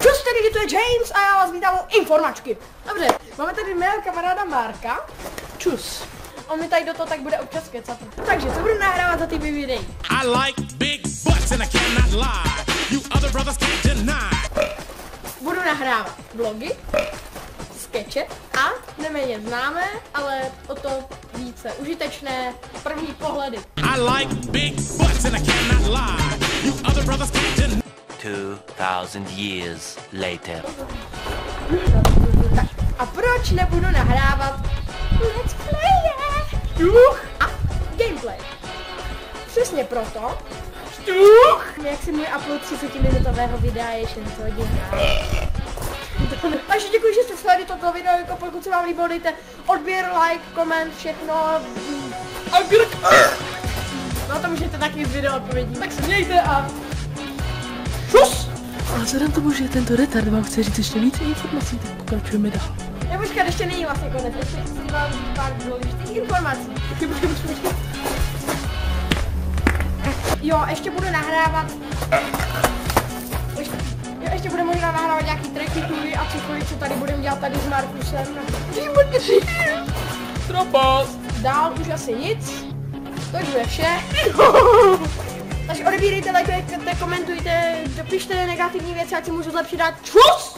Čus, tady to je James a já vás vítám u informačky. Dobře, máme tady mého kamaráda Marka. Čus. On mi tady do toho tak bude občas kecat. Takže co budu nahrávat za ty videa? I like big butts and I cannot lie. You other brothers can't deny. Budu nahrávat vlogy, skeče a neméně známé, ale o to více užitečné první pohledy. I like big butts and I cannot lie. You other brothers can't deny. 2000 years later. Tak, a proč nebudu nahrávat let's play a gameplay? Přesně proto, jak si můj upload 30-minutového videa je 6 hodin. Takže děkuji, že jste sledovali toto video, jako pokud se vám líbilo, dejte odběr, like, koment, všechno. No to můžete taky z video odpovědí. Tak se mějte a čus! A vzhledem tomu, že tento retard vám chce říct ještě více informací, tak pokračujeme dál. Počkat, ještě není vlastně konec, ještě jsem vám říct pár důležitých informací. Jo, ještě budu nahrávat. Ještě budu možná nahrávat nějaký tracky, tury a cokoliv, co tady budeme dělat tady s Markusem. Tropas! Dál už asi nic. To už bude vše. Takže odebírejte, lajkujte, komentujte, dopište negativní věci, ať si můžu zlepšit dát čus!